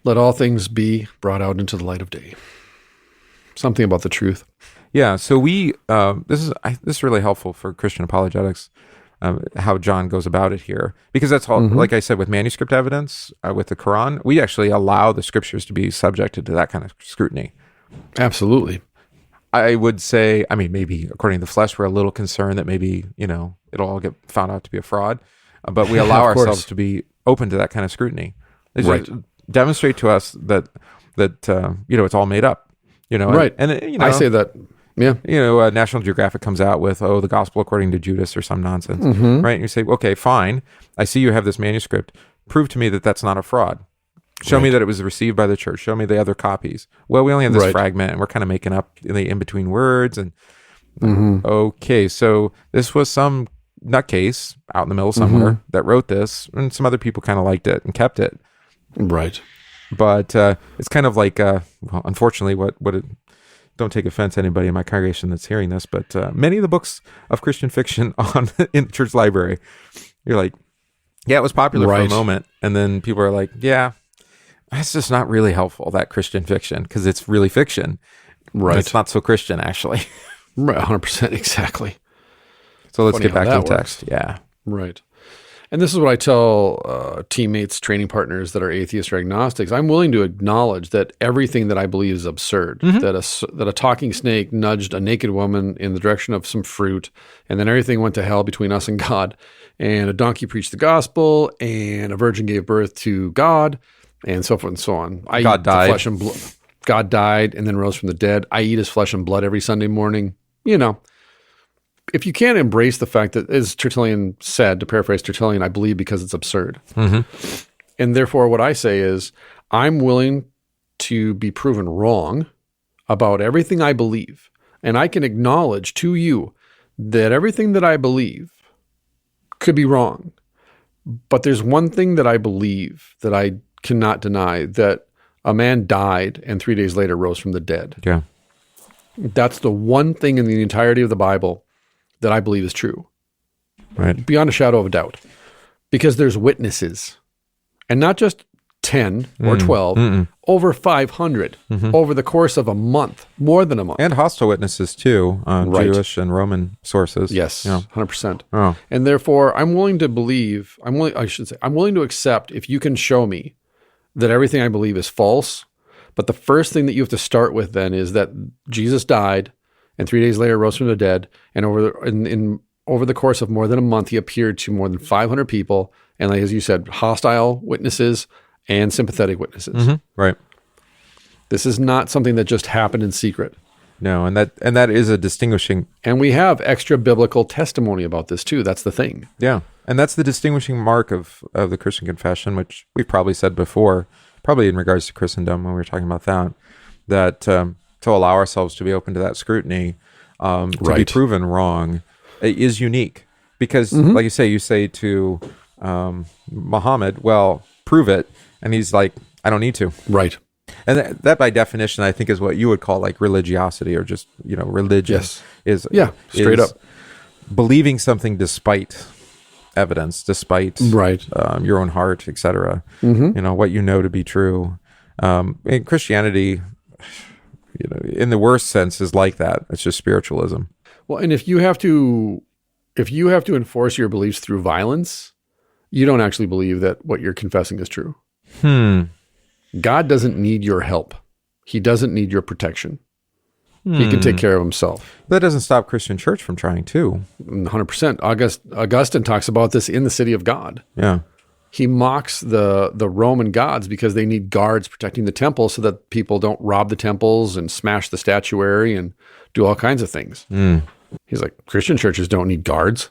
Let all things be brought out into the light of day. Something about the truth. Yeah, so we this is really helpful for Christian apologetics, how John goes about it here, because that's all. Like I said, with manuscript evidence, with the Quran, we actually allow the scriptures to be subjected to that kind of scrutiny. Absolutely. I would say, maybe according to the flesh, we're a little concerned that maybe it'll all get found out to be a fraud, but we allow Of course. ourselves to be open to that kind of scrutiny. It's Right. just demonstrate to us that it's all made up. Right. And I say that. Yeah. National Geographic comes out with, the gospel according to Judas or some nonsense, right? And you say, okay, fine. I see you have this manuscript. Prove to me that that's not a fraud. Show me that it was received by the church. Show me the other copies. Well, we only have this fragment and we're kind of making up the in-between words. And okay, so this was some nutcase out in the middle somewhere that wrote this, and some other people kind of liked it and kept it. Right. But it's kind of like, unfortunately, don't take offense to anybody in my congregation that's hearing this, but many of the books of Christian fiction in the church library, you're like, yeah, it was popular for a moment. And then people are like, yeah, that's just not really helpful, that Christian fiction, because it's really fiction. Right. It's not so Christian, actually. Right. 100%. Exactly. So let's Funny get back how to the that text. Yeah. Right. And this is what I tell teammates, training partners that are atheists or agnostics. I'm willing to acknowledge that everything that I believe is absurd, that a talking snake nudged a naked woman in the direction of some fruit, and then everything went to hell between us and God, and a donkey preached the gospel, and a virgin gave birth to God, and so forth and so on. God died. Flesh and blood. God died and then rose from the dead. I eat his flesh and blood every Sunday morning. if you can't embrace the fact that, as Tertullian said, to paraphrase Tertullian, I believe because it's absurd. Mm-hmm. And therefore, what I say is, I'm willing to be proven wrong about everything I believe. And I can acknowledge to you that everything that I believe could be wrong. But there's one thing that I believe that I cannot deny, that a man died and 3 days later rose from the dead. Yeah. That's the one thing in the entirety of the Bible that I believe is true. Right. Beyond a shadow of a doubt. Because there's witnesses. And not just 10 or 12, over 500 over the course of a month, more than a month. And hostile witnesses too, Right. Jewish and Roman sources. Yes, Yeah. 100%. Oh. And therefore, I'm willing to accept if you can show me that everything I believe is false. But the first thing that you have to start with then is that Jesus died and 3 days later rose from the dead. And over the course of more than a month, he appeared to more than 500 people. And like, as you said, hostile witnesses and sympathetic witnesses. Mm-hmm. Right. This is not something that just happened in secret. No, and that is a distinguishing. And we have extra biblical testimony about this too. That's the thing. Yeah, and that's the distinguishing mark of the Christian confession, which we've probably said before, probably in regards to Christendom when we were talking about that to allow ourselves to be open to that scrutiny, to be Right. proven wrong, is unique. Because, like you say to Muhammad, well, prove it. And he's like, I don't need to. Right. And that by definition, I think, is what you would call like religiosity, or just, religion. Yes. is Straight up. Believing something despite evidence, despite Right. Your own heart, etc. What you know to be true. In Christianity, in the worst sense, is like that. It's just spiritualism. Well, and if you have to enforce your beliefs through violence, you don't actually believe that what you're confessing is true. God doesn't need your help. He doesn't need your protection. He can take care of himself. That doesn't stop Christian church from trying too. 100%. Augustine talks about this in The City of God. Yeah. He mocks the Roman gods because they need guards protecting the temple so that people don't rob the temples and smash the statuary and do all kinds of things. He's like, Christian churches don't need guards.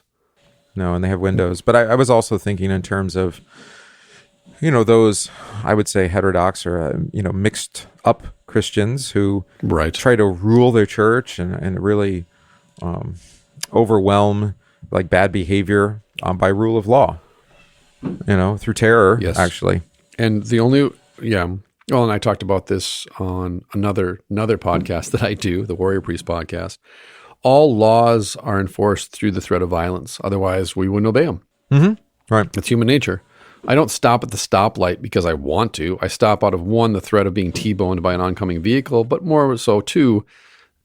No, and they have windows. But I was also thinking in terms of, those, I would say, heterodox or, mixed up Christians who Right. try to rule their church and really overwhelm like bad behavior by rule of law, through terror, Yes. actually. And well, and I talked about this on another podcast that I do, the Warrior Priest podcast. All laws are enforced through the threat of violence. Otherwise, we wouldn't obey them. Mm-hmm. Right. It's human nature. I don't stop at the stoplight because I want to. I stop out of, one, the threat of being T-boned by an oncoming vehicle, but more so, two,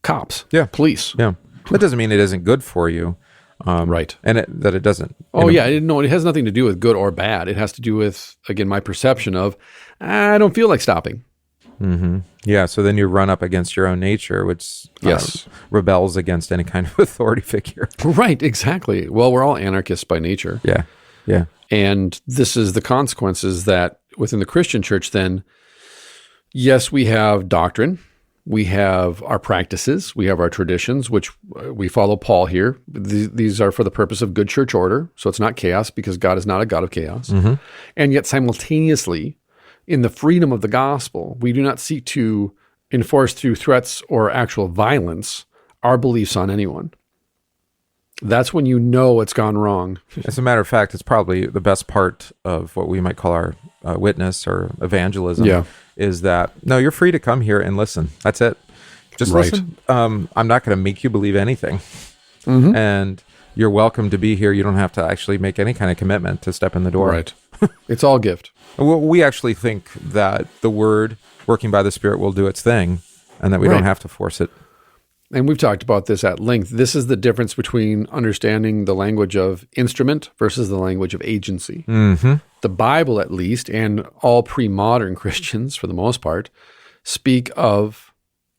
cops, police. Yeah. That doesn't mean it isn't good for you. Right. And that it doesn't. It has nothing to do with good or bad. It has to do with, again, my perception of, I don't feel like stopping. Mm-hmm. Yeah, so then you run up against your own nature, which rebels against any kind of authority figure. Right, exactly. Well, we're all anarchists by nature. Yeah. And this is the consequences that within the Christian church then, yes, we have doctrine, we have our practices, we have our traditions, which we follow Paul here. These are for the purpose of good church order, so it's not chaos because God is not a God of chaos. Mm-hmm. And yet simultaneously, in the freedom of the gospel, we do not seek to enforce through threats or actual violence our beliefs on anyone. That's when you know it's gone wrong. As a matter of fact, it's probably the best part of what we might call our witness or evangelism is that, no, you're free to come here and listen. That's it. Just listen. I'm not going to make you believe anything. Mm-hmm. And you're welcome to be here. You don't have to actually make any kind of commitment to step in the door. Right. It's all gift. We actually think that the word working by the Spirit will do its thing and that we don't have to force it. And we've talked about this at length. This is the difference between understanding the language of instrument versus the language of agency. Mm-hmm. The Bible, at least, and all pre-modern Christians, for the most part, speak of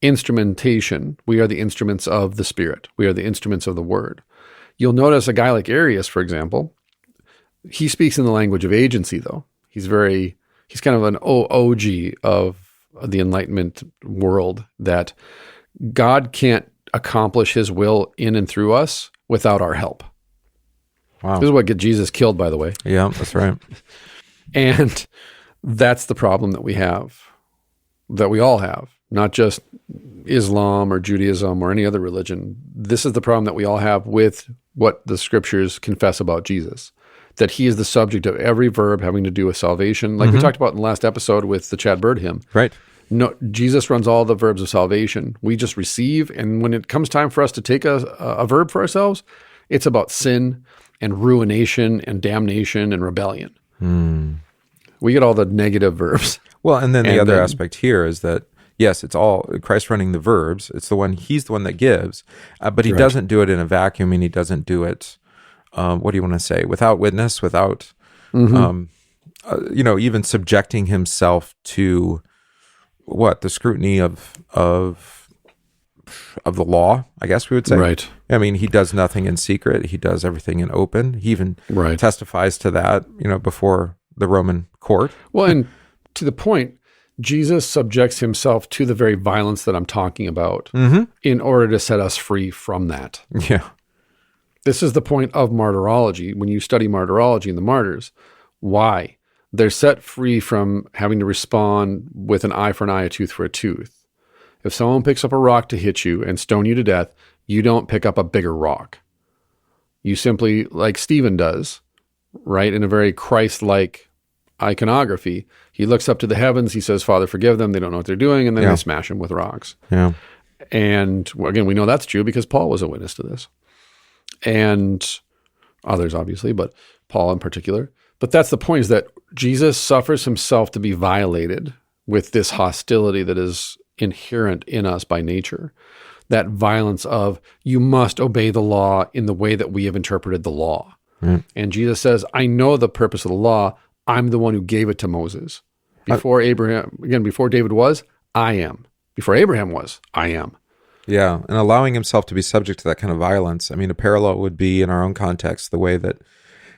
instrumentation. We are the instruments of the Spirit. We are the instruments of the Word. You'll notice a guy like Arius, for example, he speaks in the language of agency, though. He's kind of an OG of the Enlightenment world, that God can't accomplish his will in and through us without our help. Wow. This is what gets Jesus killed, by the way. Yeah, that's right. And that's the problem that we have, that we all have, not just Islam or Judaism or any other religion. This is the problem that we all have with what the scriptures confess about Jesus, that he is the subject of every verb having to do with salvation. Like we talked about in the last episode with the Chad Bird hymn. Right. No, Jesus runs all the verbs of salvation. We just receive, and when it comes time for us to take a verb for ourselves, it's about sin and ruination and damnation and rebellion. We get all the negative verbs. Well, and then the other aspect here is that, yes, it's all Christ running the verbs. It's he's the one that gives, but he doesn't do it in a vacuum, and he doesn't do it, what do you want to say, without witness, without, even subjecting himself to the scrutiny of the law, I guess we would say. Right. I mean, he does nothing in secret. He does everything in open. He even testifies to that, before the Roman court. Well, and to the point, Jesus subjects himself to the very violence that I'm talking about in order to set us free from that. Yeah. This is the point of martyrology. When you study martyrology in the martyrs, why? They're set free from having to respond with an eye for an eye, a tooth for a tooth. If someone picks up a rock to hit you and stone you to death, you don't pick up a bigger rock. You simply, like Stephen does, right, in a very Christ-like iconography, he looks up to the heavens, he says, Father, forgive them, they don't know what they're doing, and then they smash him with rocks. Yeah. And again, we know that's true because Paul was a witness to this. And others, obviously, but Paul in particular. But that's the point, is that Jesus suffers himself to be violated with this hostility that is inherent in us by nature. That violence of, you must obey the law in the way that we have interpreted the law. And Jesus says, I know the purpose of the law. I'm the one who gave it to Moses. Before David was, I am. Before Abraham was, I am. Yeah, and allowing himself to be subject to that kind of violence. I mean, a parallel would be in our own context, the way that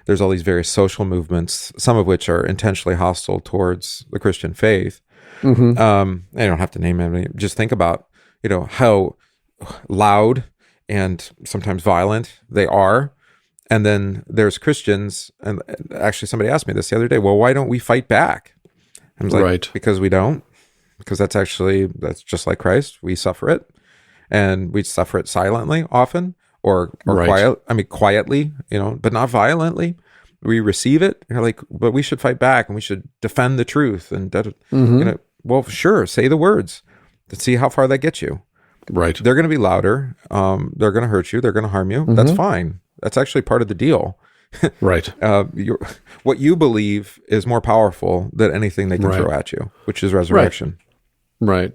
there's all these various social movements, some of which are intentionally hostile towards the Christian faith. I don't have to name any. Just think about, how loud and sometimes violent they are. And then there's Christians, and actually somebody asked me this the other day, well, why don't we fight back? I was like, because we don't. Because that's just like Christ. We suffer it. And we suffer it silently often, or quietly, but not violently. We receive it, but we should fight back, and we should defend the truth. And, well, sure, say the words. Let's see how far that gets you. Right. They're going to be louder. They're going to hurt you. They're going to harm you. That's fine. That's actually part of the deal. Right. What you believe is more powerful than anything they can throw at you, which is resurrection. Right.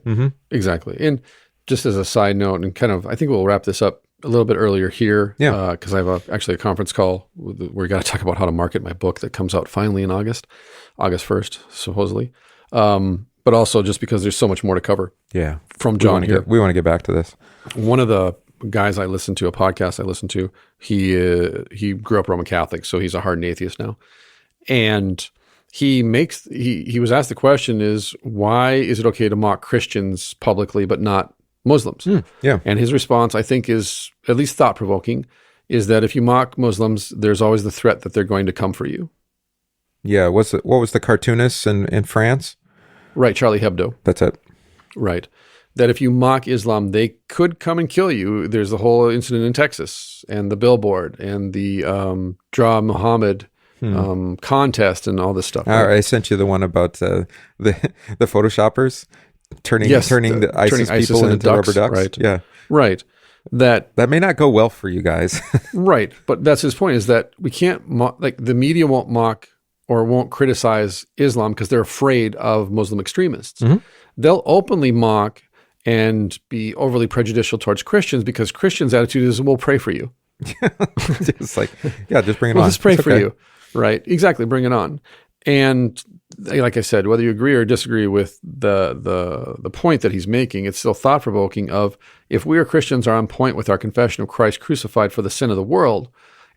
Exactly. And just as a side note, and kind of, I think we'll wrap this up a little bit earlier here, because I have actually a conference call where we got to talk about how to market my book that comes out finally in August 1st, supposedly. But also just because there's so much more to cover. Yeah. From John here. We want to get back to this. One of the guys I listened to, a podcast I listened to, he grew up Roman Catholic, so he's a hardened atheist now. And he was asked the question is, why is it okay to mock Christians publicly but not Muslims? And his response, I think, is at least thought-provoking, is that if you mock Muslims, there's always the threat that they're going to come for you. Yeah, what was the cartoonist in France? Right, Charlie Hebdo. That's it. Right. That if you mock Islam, they could come and kill you. There's the whole incident in Texas, and the billboard, and the Draw Muhammad contest, and all this stuff. Right? I sent you the one about the Photoshoppers turning the ISIS people into rubber ducks. Right. Yeah. Right. That may not go well for you guys. Right. But that's his point, is that we can't the media won't mock or won't criticize Islam because they're afraid of Muslim extremists. They'll openly mock and be overly prejudicial towards Christians because Christians' attitude is, we'll pray for you. It's like, just bring it on. We'll just pray for you. Right. Exactly. Bring it on. And like I said, whether you agree or disagree with the point that he's making, it's still thought-provoking of, if we Christians are on point with our confession of Christ crucified for the sin of the world,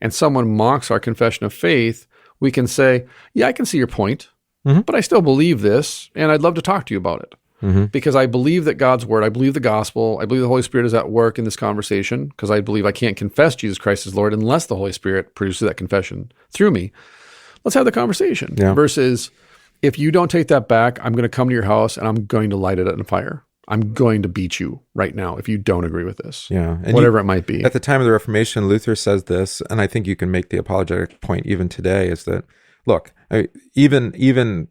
and someone mocks our confession of faith, we can say, I can see your point, but I still believe this, and I'd love to talk to you about it. because I believe that God's word, I believe the gospel, I believe the Holy Spirit is at work in this conversation, because I believe I can't confess Jesus Christ as Lord unless the Holy Spirit produces that confession through me. Let's have the conversation. Yeah. Versus, if you don't take that back, I'm going to come to your house and I'm going to light it on fire. I'm going to beat you right now if you don't agree with this. Yeah. And whatever it might be. At the time of the Reformation, Luther says this, and I think you can make the apologetic point even today, is that, look, even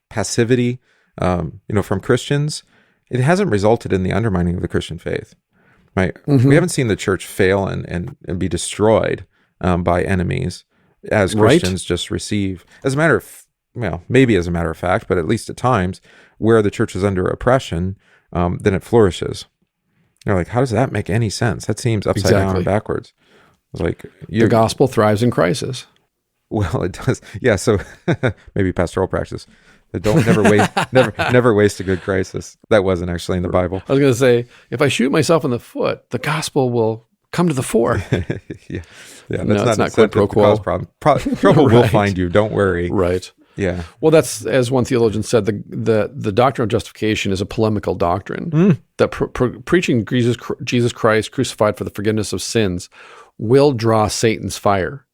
passivity, from Christians, it hasn't resulted in the undermining of the Christian faith. Right? We haven't seen the church fail and be destroyed by enemies as Christians just receive. As a matter of, maybe as a matter of fact, but at least at times where the church is under oppression, then it flourishes. You're like, how does that make any sense? That seems upside down and backwards. Like, the gospel thrives in crisis. Well, it does. Yeah. So maybe pastoral practice. Never waste a good crisis. That wasn't actually in the Bible. I was going to say, if I shoot myself in the foot, the gospel will come to the fore. Yeah. No, that's not quid pro quo. Trouble will find you. Don't worry. Right. Yeah. Well, that's, as one theologian said, the doctrine of justification is a polemical doctrine. That preaching Jesus Christ crucified for the forgiveness of sins will draw Satan's fire.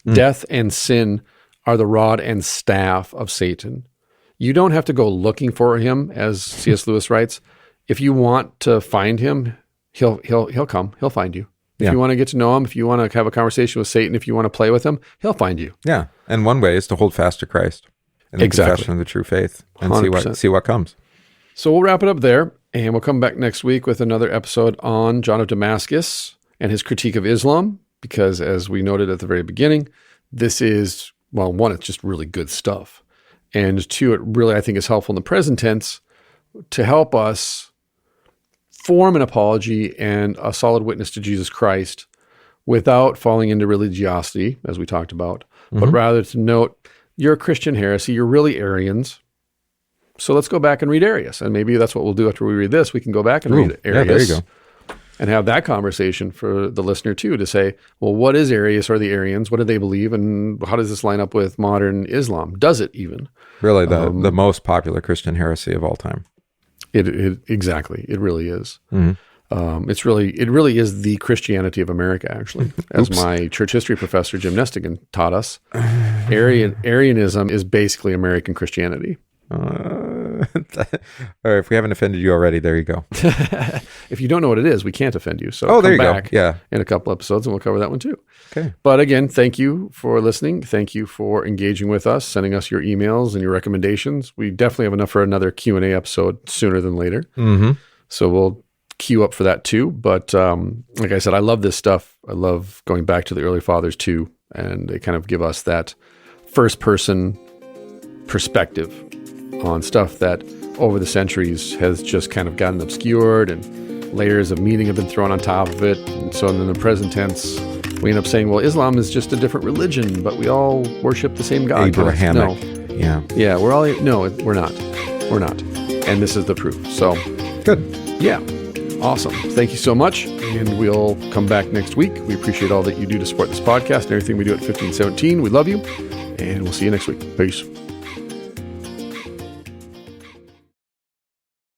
Death and sin are the rod and staff of Satan. You don't have to go looking for him, as C.S. Lewis writes. If you want to find him, he'll come. He'll find you. If you want to get to know him, if you want to have a conversation with Satan, if you want to play with him, he'll find you. Yeah. And one way is to hold fast to Christ and the confession of the true faith and 100%. see what comes. So we'll wrap it up there, and we'll come back next week with another episode on John of Damascus and his critique of Islam, because as we noted at the very beginning, this is, well, one, it's just really good stuff. And two, it really, I think, is helpful in the present tense to help us form an apology and a solid witness to Jesus Christ without falling into religiosity, as we talked about, but rather to note, you're a Christian heresy, you're really Arians. So let's go back and read Arius. And maybe that's what we'll do after we read this. We can go back and read Arius. Yeah, there you go. And have that conversation for the listener too, to say, well, what is Arius or the Arians? What do they believe? And how does this line up with modern Islam? Does it even? Really the most popular Christian heresy of all time. Exactly. It really is. It really is the Christianity of America, actually. As my church history professor, Jim Nestigan, taught us, Arianism is basically American Christianity. Or if we haven't offended you already, there you go. If you don't know what it is, we can't offend you. So there you back go. In a couple episodes and we'll cover that one too. Okay. But again, thank you for listening. Thank you for engaging with us, sending us your emails and your recommendations. We definitely have enough for another Q&A episode sooner than later. So we'll queue up for that too. But like I said, I love this stuff. I love going back to the early fathers too. And they kind of give us that first person perspective on stuff that over the centuries has just kind of gotten obscured and layers of meaning have been thrown on top of it. And so in the present tense, we end up saying, well, Islam is just a different religion, but we all worship the same God. Abrahamic. No. Yeah, we're not. We're not. And this is the proof. So good. Yeah. Awesome. Thank you so much. And we'll come back next week. We appreciate all that you do to support this podcast and everything we do at 1517. We love you. And we'll see you next week. Peace.